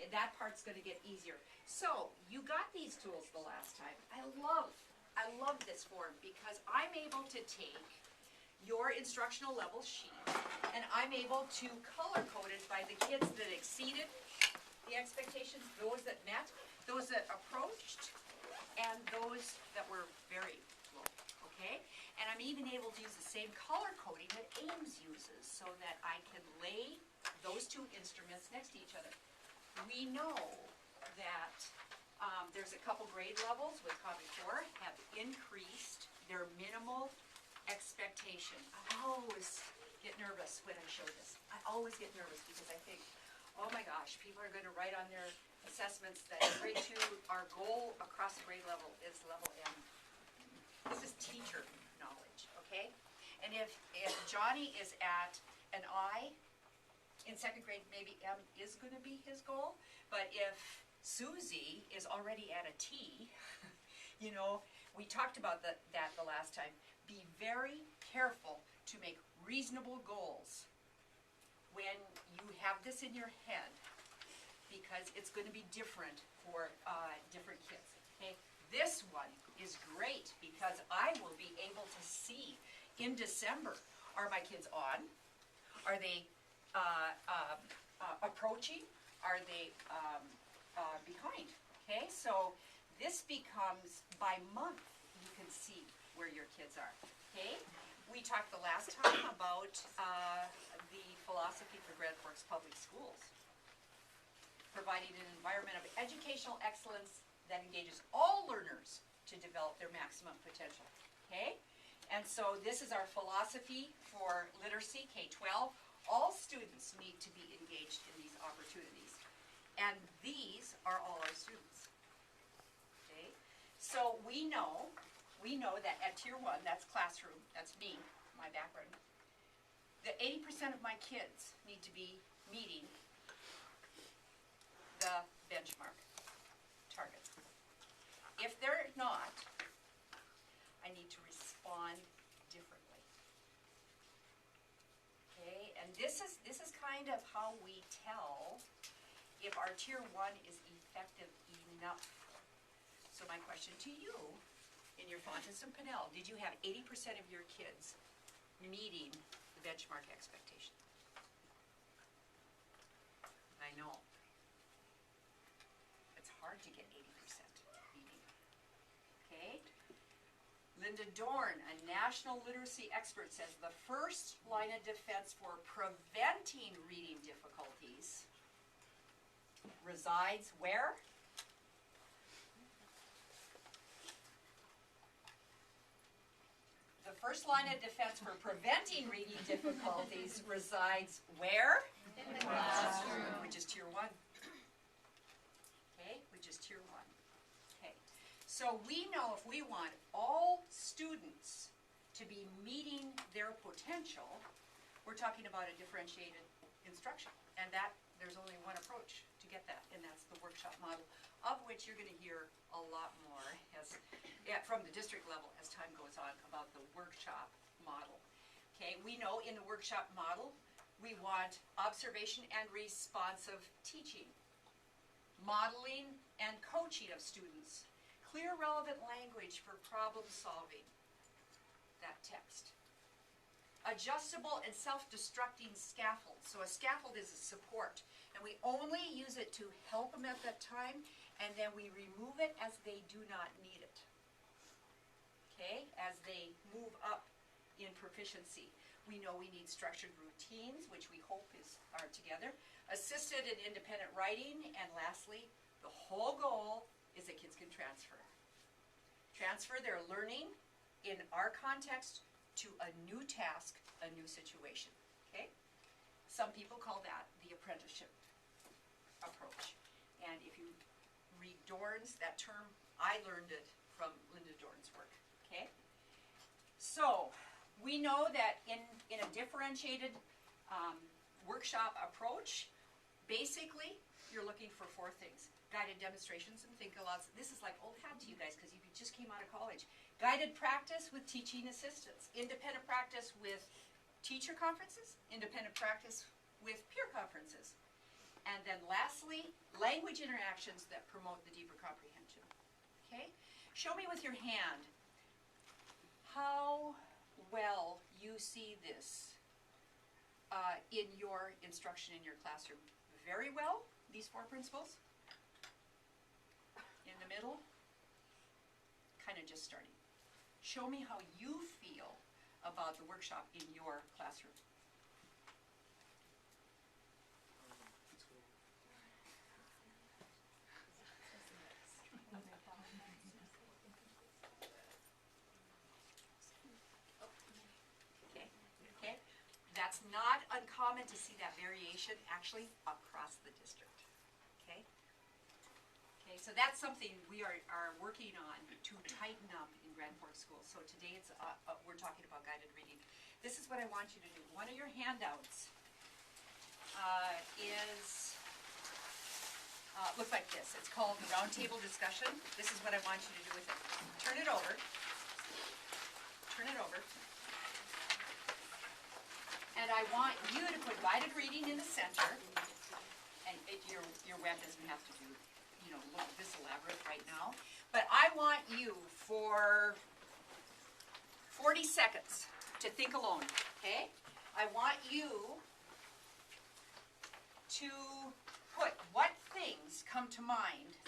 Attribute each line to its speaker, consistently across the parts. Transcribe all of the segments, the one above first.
Speaker 1: that part's gonna get easier. So, you got these tools the last time. I love this form because I'm able to take your instructional level sheet and I'm able to color code it by the kids that exceeded the expectations, those that met, those that approached, and those that were very low, okay? And I'm even able to use the same color coding that Ames uses so that I can lay those two instruments next to each other. We know that there's a couple grade levels with Common Core have increased their minimal expectation. I always get nervous when I show this. I always get nervous because I think, oh my gosh, people are going to write on their assessments that in grade 2, our goal across the grade level is level M. This is teacher knowledge, okay? And if Johnny is at an I, in 2nd grade, maybe M is going to be his goal. But if Susie is already at a T, you know, we talked about that the last time. Be very careful to make reasonable goals when you have this in your head, because it's going to be different for different kids. Okay, this one is great because I will be able to see in December, are my kids on? Are they approaching? Are they behind? Okay, so this becomes by month you can see where your kids are. Okay, we talked the last time about the philosophy for Grand Forks Public Schools, providing an environment of educational excellence that engages all learners to develop their maximum potential. Okay, and so this is our philosophy for literacy, K-12. All students need to be engaged in these opportunities, and these are all our students. Okay, so we know that at Tier 1, that's classroom, that's me, my background, that 80% of my kids need to be meeting the benchmark targets. If they're not, I need to respond differently. Okay, and this is kind of how we tell if our Tier 1 is effective enough. So my question to you, in your Fountas and Pinnell, did you have 80% of your kids meeting the benchmark expectation? I know. It's hard to get 80% meeting. Okay? Linda Dorn, a national literacy expert, says the first line of defense for preventing reading difficulties resides where? The first line of defense for preventing reading difficulties resides where?
Speaker 2: In the classroom.
Speaker 1: Which is Tier 1. Okay, which is Tier 1. Okay, so we know if we want all students to be meeting their potential, we're talking about a differentiated instruction. And that there's only one approach to get that, and that's the workshop model, of which you're going to hear a lot more from the district level as time goes on about the workshop model. Okay, we know in the workshop model we want observation and responsive teaching, modeling and coaching of students, clear relevant language for problem solving, that text. Adjustable and self-destructing scaffolds. So a scaffold is a support, and we only use it to help them at that time, and then we remove it as they do not need it. Okay, as they move up in proficiency. We know we need structured routines, which we hope are together. Assisted and independent writing, and lastly, the whole goal is that kids can transfer. Transfer their learning in our context to a new task, a new situation, okay? Some people call that the apprenticeship approach. And if you read Dorn's, that term, I learned it from Linda Dorn's work, okay? So, we know that in a differentiated workshop approach, basically, you're looking for 4 things. Guided demonstrations and think-alouds. This is like old hat to you guys because you just came out of college. Guided practice with teaching assistants. Independent practice with teacher conferences. Independent practice with peer conferences. And then lastly, language interactions that promote the deeper comprehension. Okay? Show me with your hand how well you see this in your instruction in your classroom. Very well, these 4 principles. In the middle, kind of just starting. Show me how you feel about the workshop in your classroom. Okay. That's not uncommon to see that variation actually across the district. Okay. Okay, so that's something we are working on to tighten up in Grand Forks schools. So today it's we're talking about guided reading. This is what I want you to do. One of your handouts looks like this. It's called the Roundtable Discussion. This is what I want you to do with it. Turn it over. Turn it over. And I want you to put guided reading in the center. And your web doesn't have to do, look this elaborate right now. But I want you for 40 seconds to think alone, okay? I want you to put what things come to mind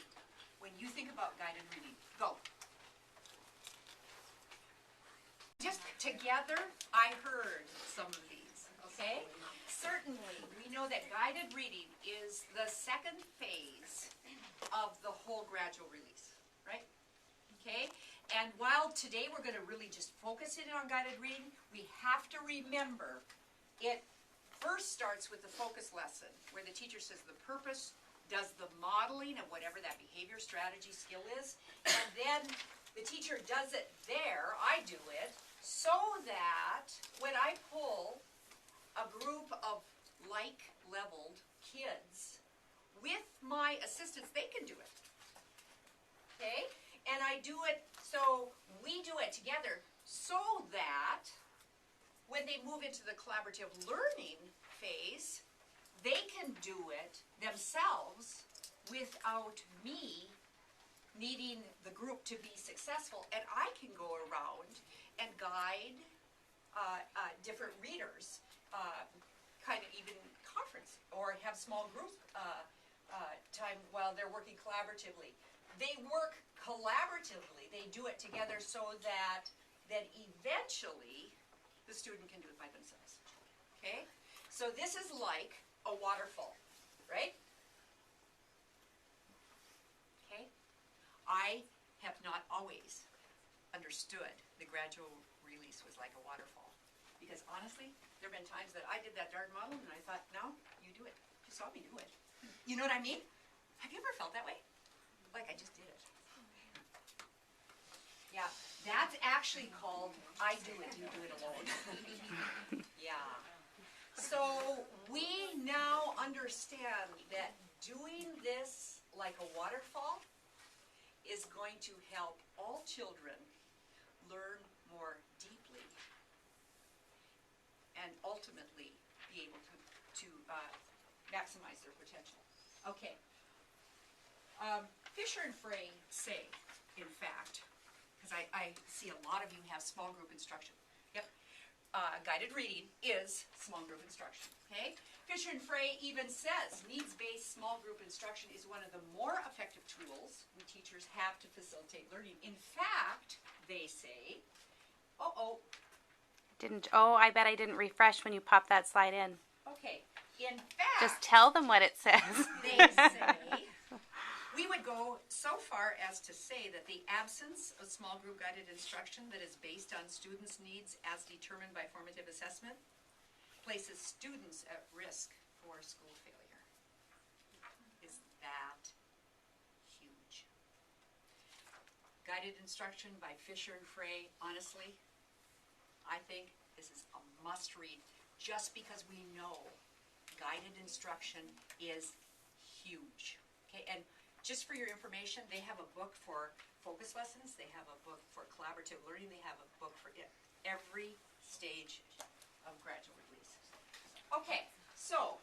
Speaker 1: when you think about guided reading. Go. Just together, I heard some of these, okay? Certainly, we know that guided reading is the second phase of the whole gradual release, right? Okay? And while today we're going to really just focus in on guided reading, we have to remember it first starts with the focus lesson, where the teacher says the purpose, does the modeling of whatever that behavior, strategy, skill is, and then the teacher does it there, I do it, so that when I pull a group of like-leveled kids with my assistants, they can do it. Okay? And I do it, so we do it together so that when they move into the collaborative learning phase, they can do it themselves without me needing the group to be successful. And I can go around and guide different readers, kind of even conference, or have small group time while they're working collaboratively. They work collaboratively. They do it together so that eventually the student can do it by themselves. Okay? So this is like a waterfall, right? Okay? I have not always understood the gradual release was like a waterfall. Because honestly, there have been times that I did that DART model and I thought, no, you do it. You saw me do it. You know what I mean? Have you ever felt that way? Like I just did it. Yeah, that's actually called I do it, you do it alone. Yeah. So we now understand that doing this like a waterfall is going to help all children learn more deeply and ultimately be able to maximize their potential. Okay. Fisher and Frey say, in fact, because I see a lot of you have small group instruction. Yep. Guided reading is small group instruction. Okay? Fisher and Frey even says needs-based small group instruction is one of the more effective tools we teachers have to facilitate learning. In fact, they say,
Speaker 3: I bet I didn't refresh when you popped that slide in.
Speaker 1: Okay. In fact,
Speaker 3: just tell them what it says.
Speaker 1: They say, we would go so far as to say that the absence of small group guided instruction that is based on students' needs as determined by formative assessment places students at risk for school failure. Is that huge? Guided instruction by Fisher and Frey, honestly, I think this is a must read just because we know guided instruction is huge. Okay, and just for your information, they have a book for focus lessons, they have a book for collaborative learning, they have a book for every stage of gradual release. Okay, so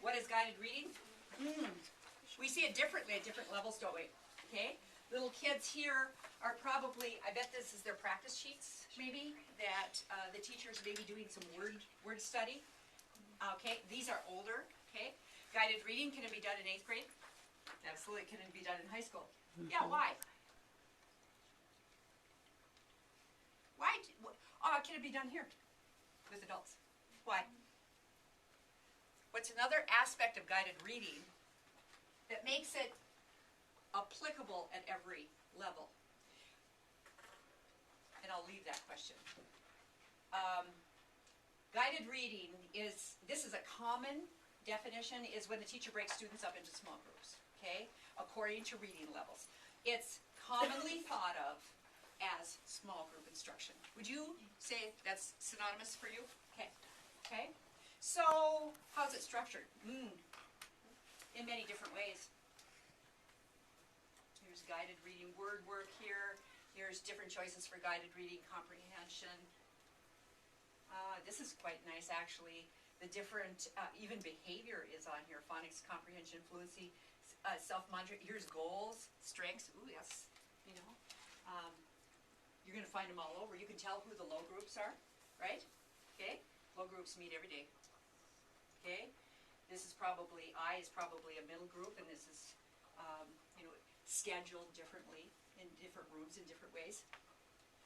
Speaker 1: what is guided reading? We see it differently at different levels, don't we? Okay? Little kids here are probably, I bet this is their practice sheets, maybe, that the teachers may be doing some word study. Okay, these are older, okay? Guided reading, can it be done in 8th grade? Absolutely, can it be done in high school? Yeah, why? Can it be done here with adults? Why? What's another aspect of guided reading that makes it applicable at every level? And I'll leave that question. Guided reading this is a common definition, is when the teacher breaks students up into small groups, okay, according to reading levels. It's commonly thought of as small group instruction. Would you say that's synonymous for you? Okay. Okay. So, how's it structured? In many different ways. Here's guided reading word work here. Here's different choices for guided reading comprehension. This is quite nice, actually. The different, even behavior is on here. Phonics, comprehension, fluency, self-monitoring. Here's goals, strengths. Ooh, yes. You know, you're going to find them all over. You can tell who the low groups are, right? Okay. Low groups meet every day. Okay. This is probably, I is probably a middle group, and this is, scheduled differently in different rooms in different ways.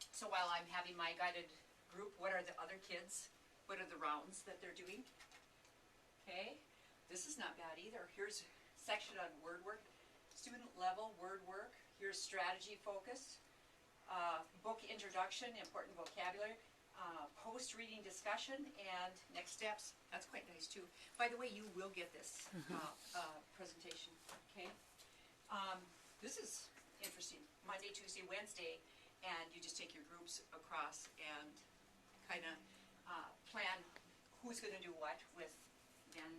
Speaker 1: So while I'm having my guided group, what are the other kids? What are the rounds that they're doing? Okay. This is not bad either. Here's a section on word work, student level word work. Here's strategy focus, book introduction, important vocabulary, post-reading discussion, and next steps. That's quite nice too. By the way, you will get this presentation, okay? This is interesting. Monday, Tuesday, Wednesday, and you just take your groups across and kind of plan who's going to do what with then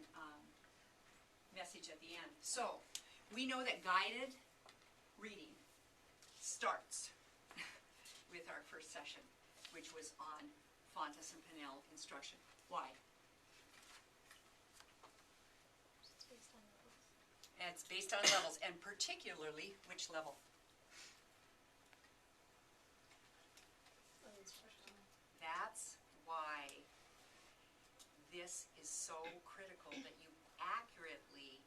Speaker 1: message at the end. So, we know that guided reading starts with our first session, which was on Fontes and Pinnell instruction. Why? And it's based on levels, and particularly which level? That's why this is so critical, that you accurately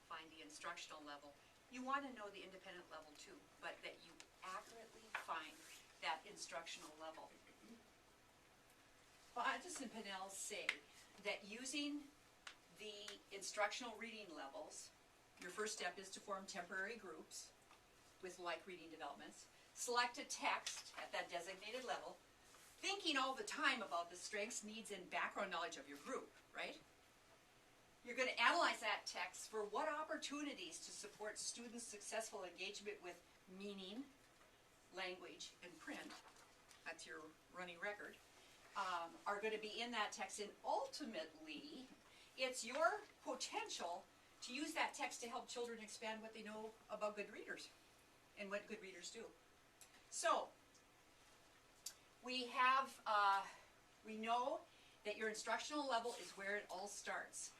Speaker 1: find the instructional level. You want to know the independent level too, but that you accurately find that instructional level. Fontes and Pinnell say that using the instructional reading levels, your first step is to form temporary groups with like reading developments. Select a text at that designated level, thinking all the time about the strengths, needs, and background knowledge of your group, right? You're going to analyze that text for what opportunities to support students' successful engagement with meaning, language, and print. That's your running record. Are going to be in that text, and ultimately, it's your potential to use that text to help children expand what they know about good readers and what good readers do. So, we know that your instructional level is where it all starts.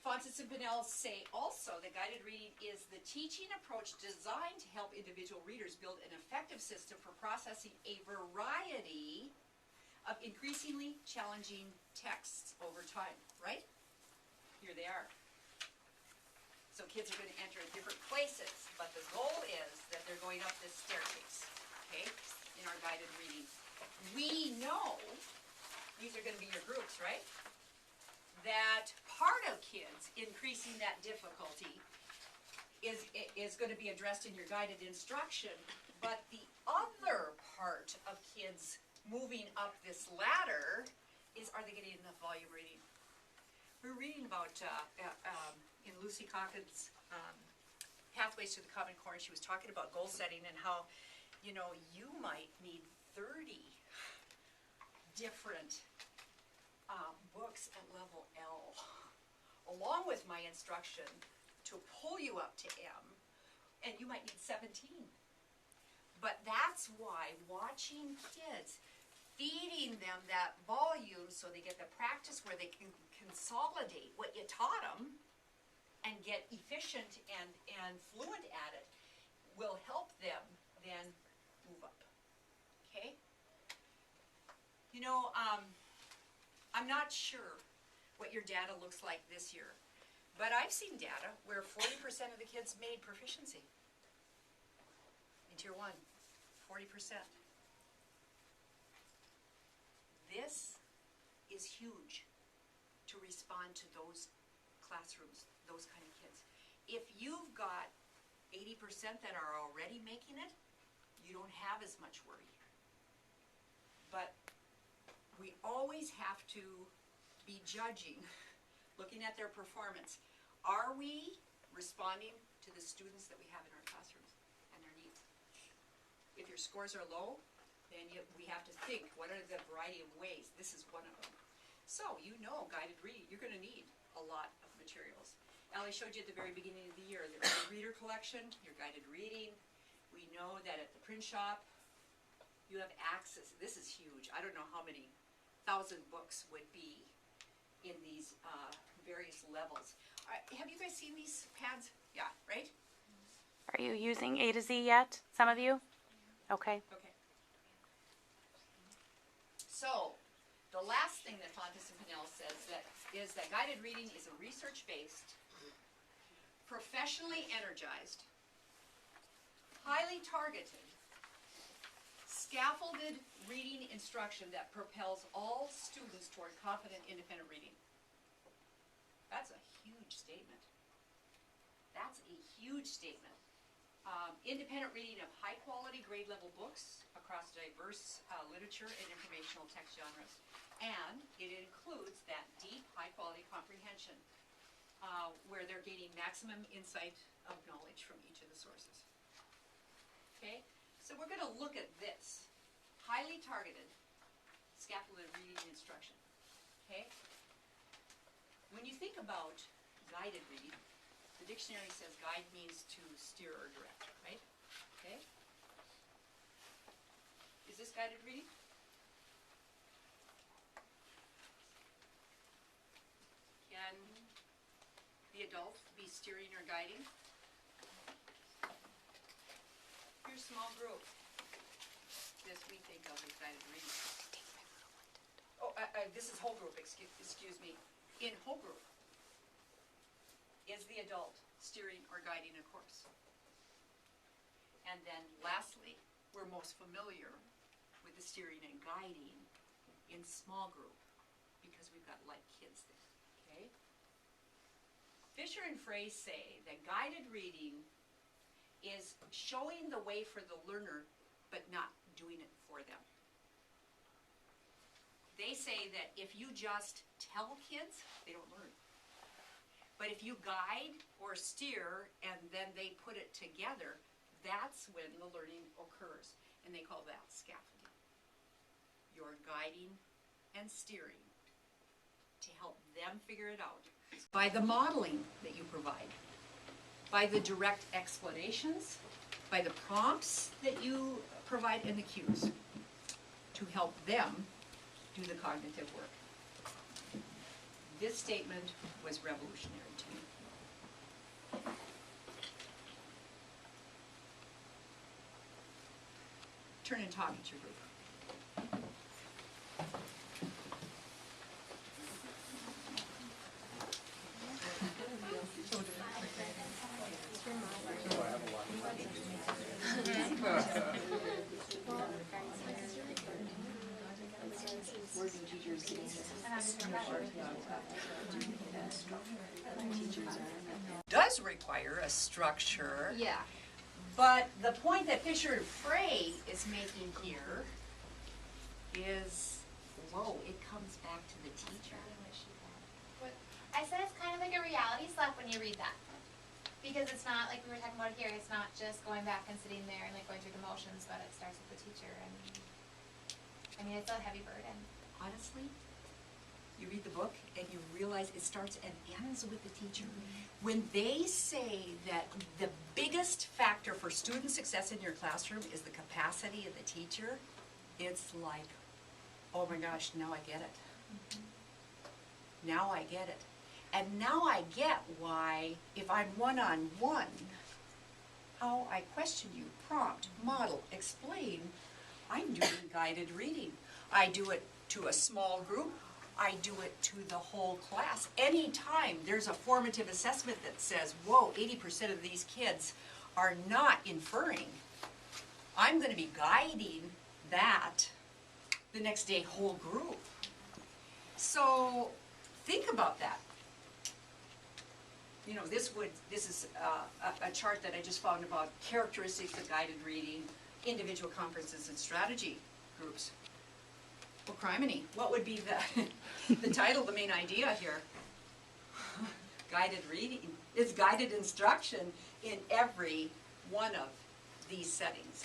Speaker 1: Fontes and Pinnell say also that guided reading is the teaching approach designed to help individual readers build an effective system for processing a variety of increasingly challenging texts over time, right? Here they are. So kids are going to enter at different places, but the goal is that they're going up this staircase, okay, in our guided reading. We know, these are going to be your groups, right? That part of kids increasing that difficulty is going to be addressed in your guided instruction, but the other part of kids moving up this ladder is, are they getting enough volume reading? We're reading about, in Lucy Calkins' Pathways to the Common Core, she was talking about goal setting and how, you might need 30 different books at level L, along with my instruction to pull you up to M, and you might need 17. But that's why watching kids, feeding them that volume so they get the practice where they can consolidate what you taught them, and get efficient and fluent at it will help them then move up, okay? You know, I'm not sure what your data looks like this year, but I've seen data where 40% of the kids made proficiency in Tier 1, 40%. This is huge to respond to those classrooms, those kind of kids. If you've got 80% that are already making it, you don't have as much worry. But we always have to be judging, looking at their performance. Are we responding to the students that we have in our classrooms and their needs? If your scores are low, then we have to think, what are the variety of ways? This is one of them. So, you know, guided reading, you're gonna need a lot of materials. Allie showed you at the very beginning of the year, there's your reader collection, your guided reading. We know that at the print shop, you have access, this is huge, I don't know how many thousand books would be in these various levels. Have you guys seen these pads? Yeah, right?
Speaker 3: Are you using A to Z yet, some of you? Okay.
Speaker 1: Okay. So, the last thing that Fontes and Pinnell says is that guided reading is a research-based, professionally energized, highly targeted, scaffolded reading instruction that propels all students toward confident, independent reading. That's a huge statement. That's a huge statement. Independent reading of high-quality grade-level books across diverse literature and informational text genres. And it includes that deep, high-quality comprehension where they're gaining maximum insight of knowledge from each of the sources. Okay? So we're going to look at this. Highly targeted, scaffolded reading instruction. Okay? When you think about guided reading, the dictionary says guide means to steer or direct, right? Okay? Is this guided reading? Can the adult be steering or guiding? Here's small group. This we think of as guided reading. Oh, this is whole group, excuse me. In whole group, is the adult steering or guiding a course? And then lastly, we're most familiar with the steering and guiding in small group because we've got like kids there, okay? Fisher and Frey say that guided reading is showing the way for the learner but not doing it for them. They say that if you just tell kids, they don't learn. But if you guide or steer and then they put it together, that's when the learning occurs. And they call that scaffolding. You're guiding and steering to help them figure it out by the modeling that you provide, by the direct explanations, by the prompts that you provide and the cues to help them do the cognitive work. This statement was revolutionary to me. Turn and talk at your group. Does require a structure.
Speaker 2: Yeah.
Speaker 1: But the point that Fisher and Frey is making here is, whoa, it comes back to the teacher.
Speaker 4: I said it's kind of like a reality slap when you read that. Because it's not, like we were talking about here, it's not just going back and sitting there and like going through the motions, but it starts with the teacher. And I mean, it's a heavy burden.
Speaker 1: Honestly, you read the book and you realize it starts and ends with the teacher. When they say that the biggest factor for student success in your classroom is the capacity of the teacher, it's like, oh my gosh, now I get it. Now I get it. And now I get why, if I'm one-on-one, how I question you, prompt, model, explain, I'm doing guided reading. I do it to a small group, I do it to the whole class. Anytime there's a formative assessment that says, whoa, 80% of these kids are not inferring, I'm gonna be guiding that the next day whole group. So think about that. You know, this is a chart that I just found about characteristics of guided reading, individual conferences and strategy groups. Well, criminy, what would be the title, the main idea here? Guided reading. It's guided instruction in every one of these settings.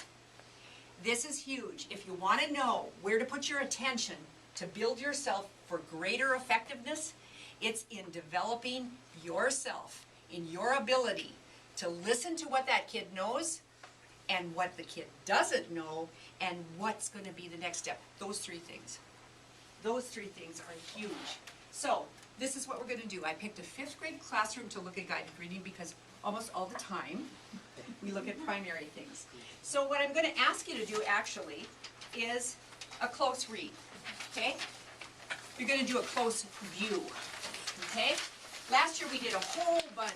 Speaker 1: This is huge. If you want to know where to put your attention to build yourself for greater effectiveness, it's in developing yourself, in your ability to listen to what that kid knows and what the kid doesn't know and what's going to be the next step. Those three things. Those three things are huge. So this is what we're going to do. I picked a 5th grade classroom to look at guided reading because almost all the time we look at primary things. So what I'm going to ask you to do actually is a close read, okay? You're going to do a close view, okay? Last year we did a whole bunch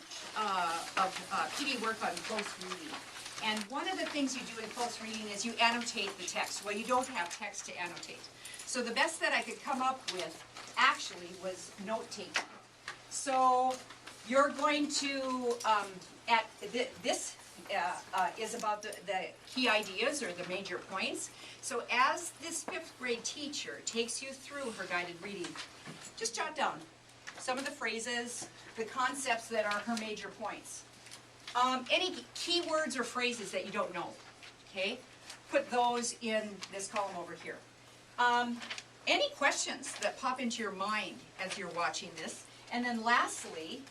Speaker 1: of PD work on close reading. And one of the things you do in close reading is you annotate the text. Well, you don't have text to annotate. So the best that I could come up with actually was note-taking. So you're going to, this is about the key ideas or the major points. So as this 5th grade teacher takes you through her guided reading, just jot down some of the phrases, the concepts that are her major points. Any key words or phrases that you don't know, okay? Put those in this column over here. Any questions that pop into your mind as you're watching this? And then lastly,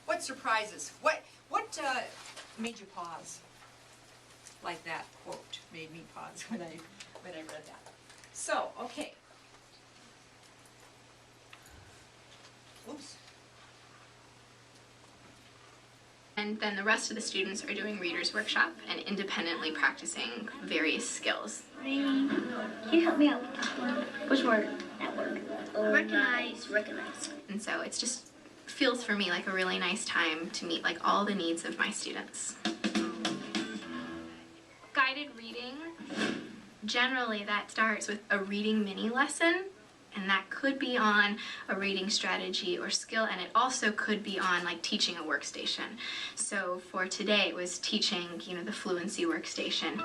Speaker 1: what surprises? What made you pause? Like that quote made me pause when I read that. So, okay. Oops.
Speaker 2: And then the rest of the students are doing Reader's Workshop and independently practicing various skills.
Speaker 5: Can you help me out with that word? Which word? That word. Recognize.
Speaker 2: And so it just feels for me like a really nice time to meet like all the needs of my students. Guided reading, generally that starts with a reading mini lesson. And that could be on a reading strategy or skill, and it also could be on like teaching a workstation. So for today it was teaching, the fluency workstation.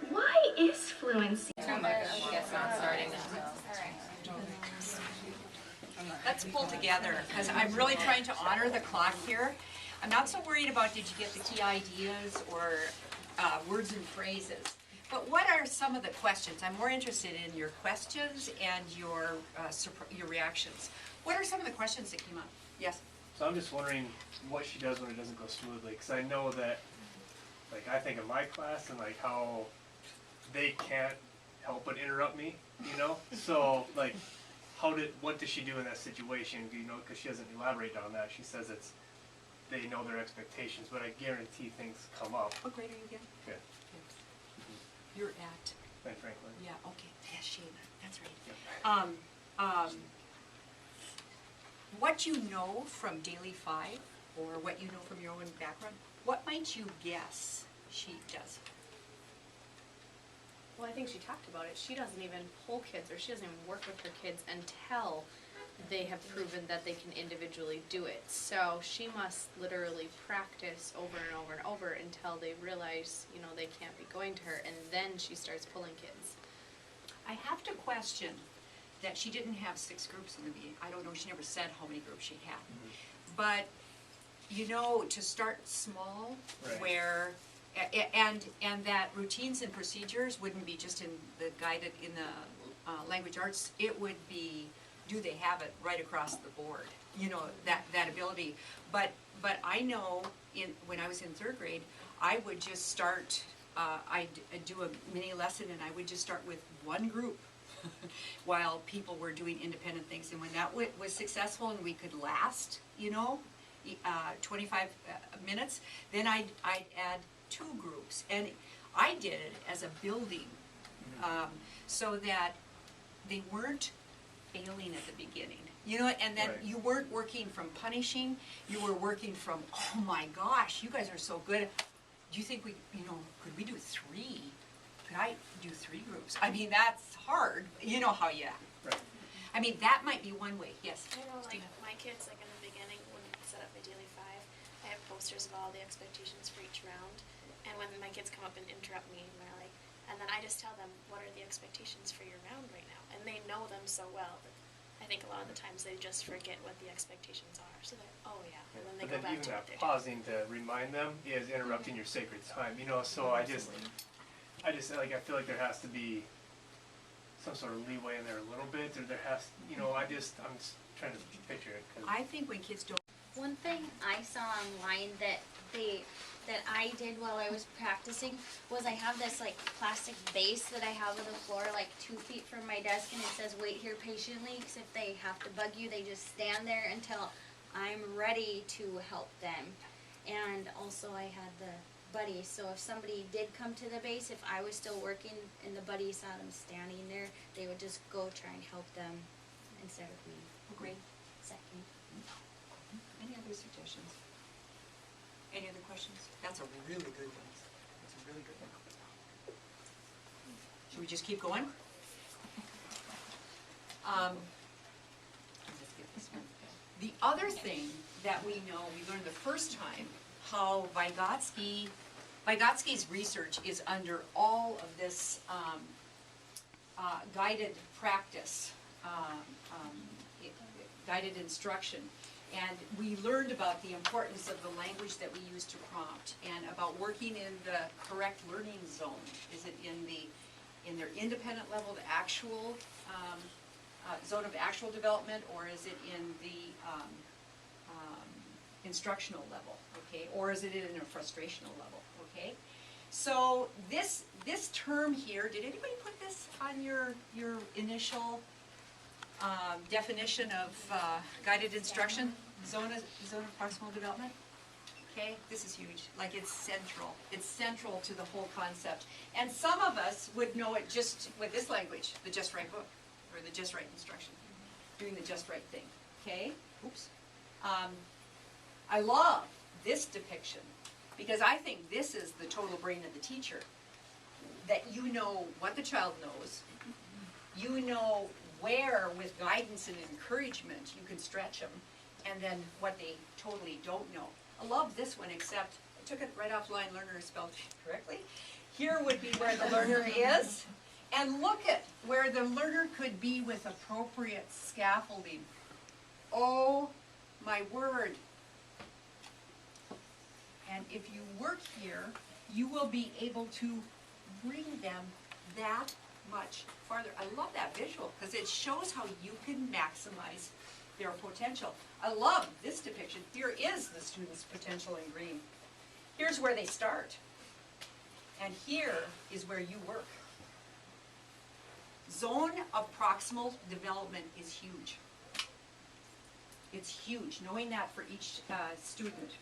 Speaker 2: Why is fluency?
Speaker 1: Let's pull together, because I'm really trying to honor the clock here. I'm not so worried about did you get the key ideas or words and phrases. But what are some of the questions? I'm more interested in your questions and your reactions. What are some of the questions that came up? Yes?
Speaker 6: So I'm just wondering what she does when it doesn't go smoothly, because I know that, like, I think of my class and like how they can't help but interrupt me, So like, what does she do in that situation? Because she doesn't elaborate on that. She says they know their expectations, but I guarantee things come up.
Speaker 1: What grade are you again?
Speaker 6: Good.
Speaker 1: You're at?
Speaker 6: Ben Franklin.
Speaker 1: Yeah, okay, yes, Shane, that's right.
Speaker 6: Yep.
Speaker 1: What you know from Daily 5, or what you know from your own background, what might you guess she does?
Speaker 7: Well, I think she talked about it. She doesn't even pull kids, or she doesn't even work with her kids until they have proven that they can individually do it. So she must literally practice over and over and over until they realize, they can't be going to her, and then she starts pulling kids.
Speaker 1: I have to question that she didn't have 6 groups in the beginning. I don't know, she never said how many groups she had. But, to start small,
Speaker 6: Right.
Speaker 1: where, and that routines and procedures wouldn't be just in the guided, in the language arts, it would be, do they have it right across the board? That ability. But I know when I was in 3rd grade, I would just start, I'd do a mini lesson and I would just start with one group while people were doing independent things. And when that was successful and we could last, 25 minutes, then I'd add 2 groups. And I did it as a building, so that they weren't failing at the beginning. And then
Speaker 6: Right.
Speaker 1: you weren't working from punishing, you were working from, oh my gosh, you guys are so good. Do you think could we do 3? Could I do 3 groups? I mean, that's hard, you know how you,
Speaker 6: Right.
Speaker 1: I mean, that might be one way, yes.
Speaker 8: I know, like,
Speaker 1: Stina?
Speaker 8: my kids, like, in the beginning, when I set up my Daily 5, I have posters of all the expectations for each round. And when my kids come up and interrupt me, they're like, and then I just tell them, what are the expectations for your round right now? And they know them so well that I think a lot of the times they just forget what the expectations are. So they're, oh yeah, and then they
Speaker 6: But
Speaker 8: go
Speaker 6: then
Speaker 8: back
Speaker 6: even
Speaker 8: to what
Speaker 6: that
Speaker 8: they're doing.
Speaker 6: pausing to remind them is interrupting your sacred time, so I just like, I feel like there has to be some sort of leeway in there a little bit, or there has, I'm just trying to picture it. 'Cause
Speaker 1: I think when kids don't,
Speaker 5: One thing I saw online that I did while I was practicing was I have this like plastic base that I have on the floor like 2 feet from my desk, and it says wait here patiently, because if they have to bug you, they just stand there until I'm ready to help them. And also I had the buddies, so if somebody did come to the base, if I was still working and the buddies saw them standing there, they would just go try and help them instead of me
Speaker 1: agree.
Speaker 5: second.
Speaker 1: Any other suggestions? Any other questions? That's a really good one. That's a really good one. Should we just keep going? Let's get this one. The other thing that we know, we learned the first time, how Vygotsky's research is under all of this guided practice, guided instruction. And we learned about the importance of the language that we use to prompt, and about working in the correct learning zone. Is it in their independent level, the actual zone of actual development, or is it in the instructional level, okay? Or is it in a frustrational level, okay? So this term here, did anybody put this on your initial definition of guided instruction? Zone of proximal development? Okay, this is huge. Like, it's central. It's central to the whole concept. And some of us would know it just with this language, the Just Right book, or the Just Right instruction, doing the just right thing, okay? Oops. I love this depiction, because I think this is the total brain of the teacher. That you know what the child knows, you know where, with guidance and encouragement, you can stretch them, and then what they totally don't know. I love this one, except I took it right offline, learner is spelled correctly. Here would be where the learner is, and look at where the learner could be with appropriate scaffolding. Oh my word. And if you work here, you will be able to bring them that much farther. I love that visual, because it shows how you can maximize their potential. I love this depiction. Here is the student's potential in green. Here's where they start. And here is where you work. Zone of proximal development is huge. It's huge, knowing that for each student,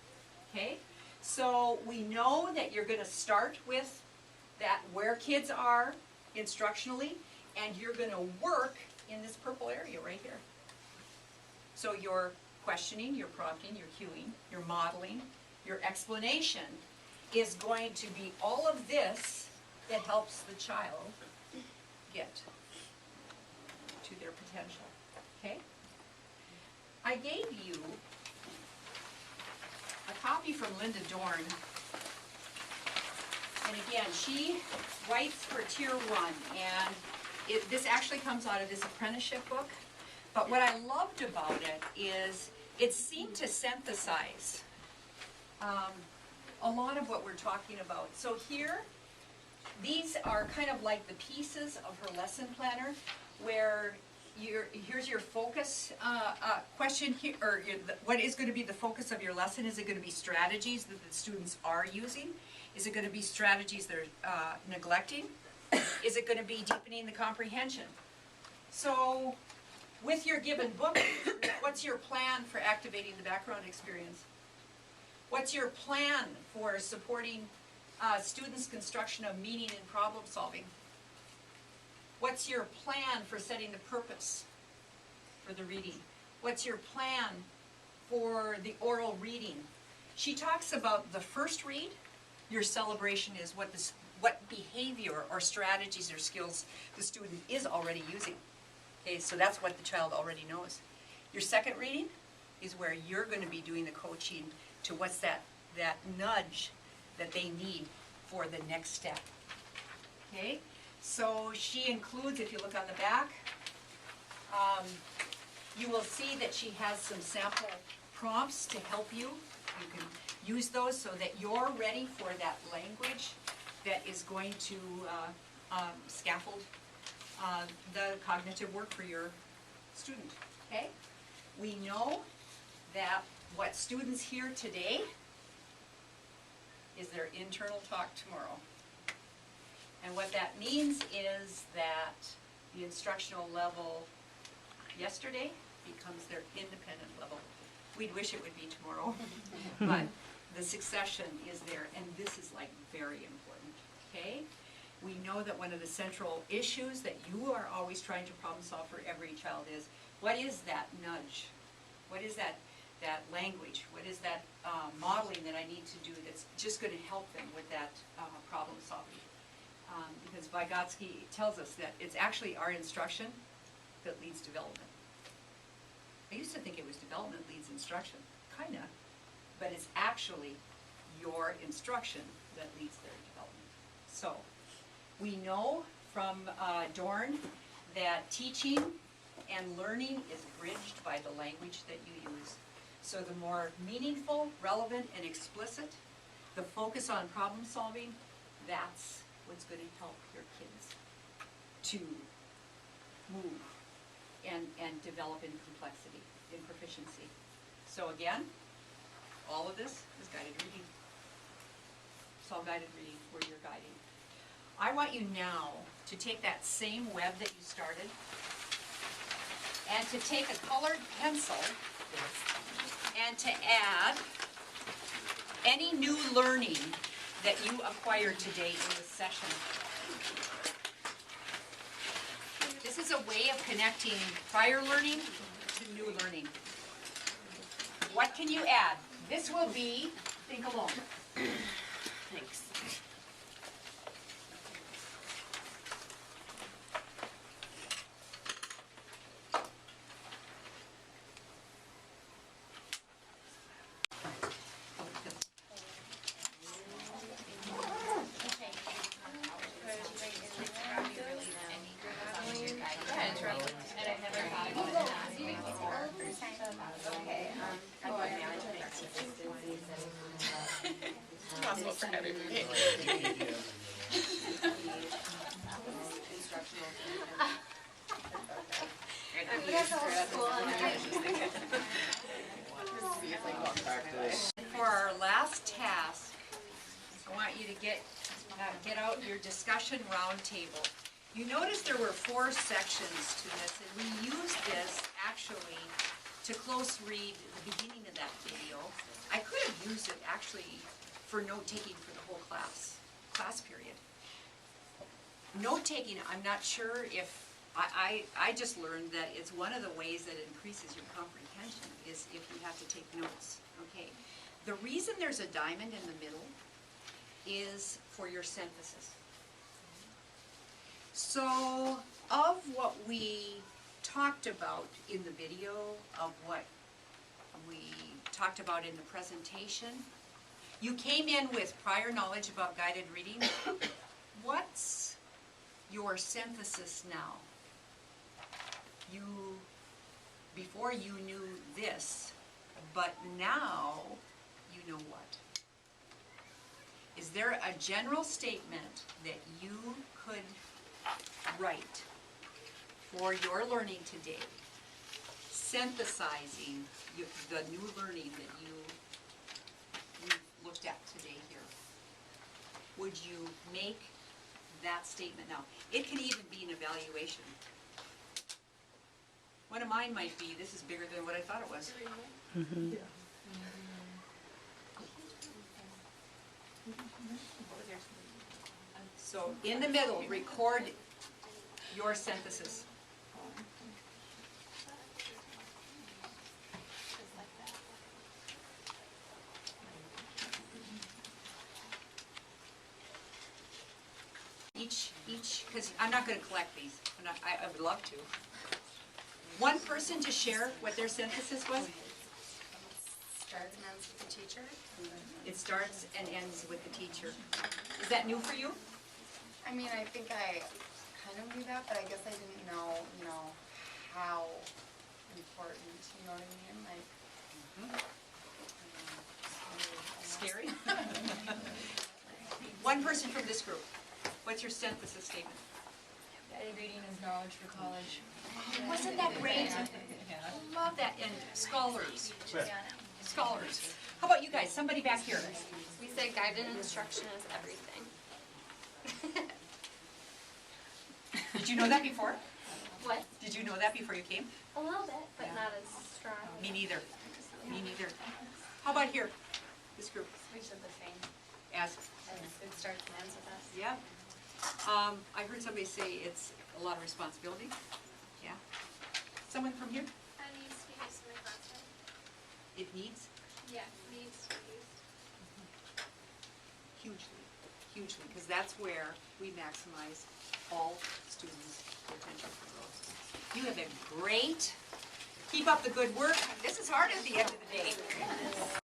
Speaker 1: okay? So we know that you're gonna start with that where kids are instructionally, and you're gonna work in this purple area right here. So your questioning, your prompting, your cueing, your modeling, your explanation is going to be all of this that helps the child get to their potential, okay? I gave you a copy from Linda Dorn. And again, she writes for Tier 1, and this actually comes out of this apprenticeship book. But what I loved about it is it seemed to synthesize a lot of what we're talking about. So here, these are kind of like the pieces of her lesson planner, where here's your focus question here, or what is going to be the focus of your lesson? Is it going to be strategies that the students are using? Is it going to be strategies they're neglecting? Is it going to be deepening the comprehension? So, with your given book, what's your plan for activating the background experience? What's your plan for supporting students' construction of meaning and problem solving? What's your plan for setting the purpose for the reading? What's your plan for the oral reading? She talks about the first read. Your celebration is what behavior or strategies or skills the student is already using. Okay, so that's what the child already knows. Your second reading is where you're going to be doing the coaching to what's that nudge that they need for the next step. Okay, so she includes, if you look on the back, you will see that she has some sample prompts to help you. You can use those so that you're ready for that language that is going to scaffold the cognitive work for your student, okay? We know that what students hear today is their internal talk tomorrow. And what that means is that the instructional level yesterday becomes their independent level. We'd wish it would be tomorrow, but the succession is there, and this is like very important, okay? We know that one of the central issues that you are always trying to problem solve for every child is, what is that nudge? What is that language? What is that modeling that I need to do that's just going to help them with that problem solving? Because Vygotsky tells us that it's actually our instruction that leads development. I used to think it was development leads instruction, kinda, but it's actually your instruction that leads their development. So, we know from Dorn that teaching and learning is bridged by the language that you use. So the more meaningful, relevant, and explicit, the focus on problem solving, that's what's going to help your kids to move and develop in complexity, in proficiency. So again, all of this is guided reading. It's all guided reading where you're guiding. I want you now to take that same web that you started and to take a colored pencil and to add any new learning that you acquired today in this session. This is a way of connecting prior learning to new learning. What can you add? This will be Think Alone. Thanks. For our last task, I want you to get out your discussion roundtable. You notice there were 4 sections to this, and we used this actually to close read the beginning of that video. I could have used it actually for note-taking for the whole class period. Note-taking, I'm not sure if, I just learned that it's one of the ways that it increases your comprehension is if you have to take notes, okay? The reason there's a diamond in the middle is for your synthesis. So, of what we talked about in the video, of what we talked about in the presentation, you came in with prior knowledge about guided reading. What's your synthesis now? Before you knew this, but now you know what? Is there a general statement that you could write for your learning today, synthesizing the new learning that you looked at today here? Would you make that statement now? It could even be an evaluation. mine might be, this is bigger than what I thought it was. So in the middle, record your synthesis. Each, because I'm not gonna collect these, I would love to. One person to share what their synthesis was?
Speaker 9: Starts and ends with the teacher.
Speaker 1: It starts and ends with the teacher. Is that new for you?
Speaker 9: I mean, I think I kind of knew that, but I guess I didn't know, how important, you know what I mean? Like,
Speaker 1: Scary? One person from this group. What's your synthesis statement?
Speaker 9: reading is knowledge for college.
Speaker 1: Wasn't that great? I love that. And scholars. Scholars. How about you guys? Somebody back here.
Speaker 8: We say guided instruction is everything.
Speaker 1: Did you know that before?
Speaker 8: What?
Speaker 1: Did you know that before you came?
Speaker 8: A little bit, but
Speaker 1: Yeah.
Speaker 8: not as strong.
Speaker 1: Me neither. Me neither. How about here? This group.
Speaker 9: We said the same.
Speaker 1: As,
Speaker 9: It starts and ends with us.
Speaker 1: yeah. I heard somebody say it's a lot of responsibility. Yeah. Someone from here?
Speaker 8: That needs to be used in the classroom.
Speaker 1: It needs?
Speaker 8: Yeah, needs to be used.
Speaker 1: Hugely, hugely, because that's where we maximize all students' potential for growth. You have been great. Keep up the good work. This is hard at the end of the day.